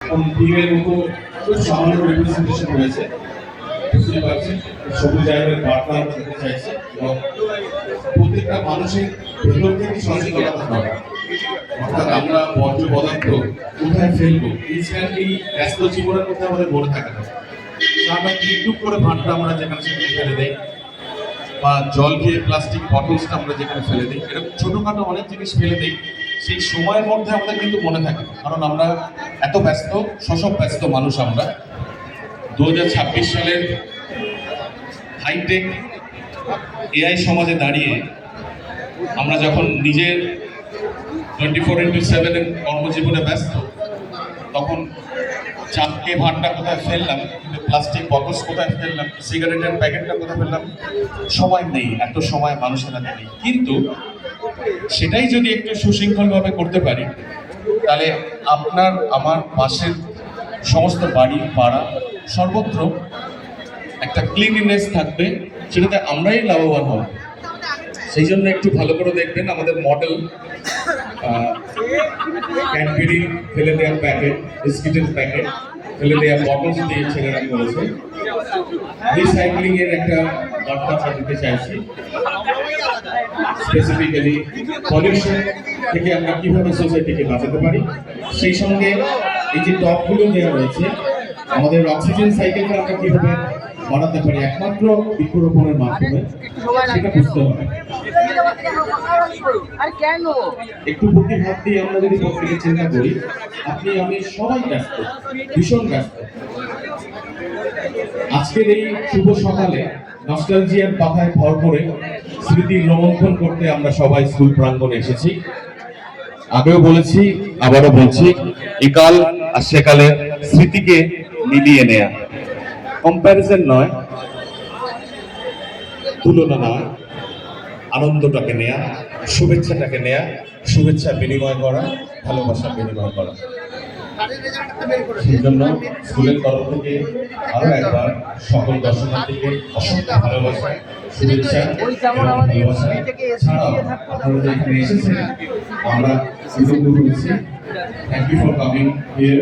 এখন টিমের মতো খুব সামান্য রিপ্রেজেন্টেশন হয়েছে, বুঝতে পারছেন। সবুজ আয়নের বার্তা আমরা দিতে চাইছি এবং প্রত্যেকটা মানুষের ভেতর থেকে সচেতনতা দরকার। অর্থাৎ আমরা বর্জ্য পদার্থ কোথায় ফেলবো, ইনস্ট্যান্টলি ব্যস্ত জীবনের মধ্যে আমাদের মনে থাকে না। আমরা টুকটুক করে ভাতটা আমরা যেখানে সেখানে ফেলে দেই, বা জল খেয়ে প্লাস্টিক বটলসটা আমরা যেখানে ফেলে দিই, এরকম ছোটোখাটো অনেক জিনিস ফেলে দিই। সেই সময়ের মধ্যে আমাদের কিন্তু মনে থাকে, কারণ আমরা এত ব্যস্ত, শশব ব্যস্ত মানুষ। আমরা 2026 সালের হাইটেক এআই সমাজে দাঁড়িয়ে আমরা যখন নিজের 24/7 এর কর্মজীবনে ব্যস্ত, তখন চাপকে ভাতটা কোথায় ফেললাম, কিন্তু প্লাস্টিক বটলস কোথায় ফেললাম, সিগারেটের প্যাকেটটা কোথায় ফেললাম, সময় নেই, এত সময় মানুষের হাতে নেই। কিন্তু সেটাই যদি একটু সুশৃঙ্খলভাবে করতে পারি, তাহলে আপনার আমার পাশের সমস্ত বাড়ি পাড়া সর্বত্র একটা ক্লিনলিনেস থাকবে, সেটাতে আমরাই লাভবান হব। সেই জন্য একটু ভালো করে দেখবেন আমাদের মডেল ক্যাডবেরি ফেলে দেওয়ার প্যাকেট, বিস্কিটের প্যাকেট ফেলে দেওয়া বটলস দিয়ে ছেলেরা করেছে। রিসাইক্লিং এর একটা বার্তা আমরা দিতে চাইছি। স্পেসিফিক্যালি পলিউশন থেকে আমরা কিভাবে সোসাইটিকে বাঁচাতে পারি, সেই সঙ্গে এই যে টপগুলো দেওয়া রয়েছে, আমাদের অক্সিজেন সাইকেলটা আমরা কিভাবে বাড়াতে পারি একমাত্র বৃক্ষরোপণের মাধ্যমে, সেটা বুঝতে হবে। একটু বুদ্ধি হাত দিয়ে আমরা যদি প্রত্যেকে চিন্তা করি, আপনি আমি সবাই ব্যস্ত, ভীষণ ব্যস্ত। আজকের এই শুভ সকালে নস্টালজিয়ার পাতায় ভর করে স্মৃতি রোমন্থন করতে আমরা সবাই স্কুল প্রাঙ্গণে এসেছি। আগেও বলেছি, আবারও বলছি, একাল আর সেকালের স্মৃতিকে মিলিয়ে নেয়া, কম্প্যারিজন নয়, তুলনা নয়, আনন্দটাকে নেয়া, শুভেচ্ছাটাকে নেয়া, শুভেচ্ছা বিনিময় করা, ভালোবাসা বিনিময় করা। সেই জন্য স্কুলের তরফ থেকে আরো একবার সকল দর্শনার্থীকে অসংখ্য ভালোবাসা, শুভেচ্ছা এবং ভালোবাসা। ছাড়াও আপনারা যে এখানে এসেছেন, আমরা কৃতজ্ঞ হয়েছি। Thank you for coming here.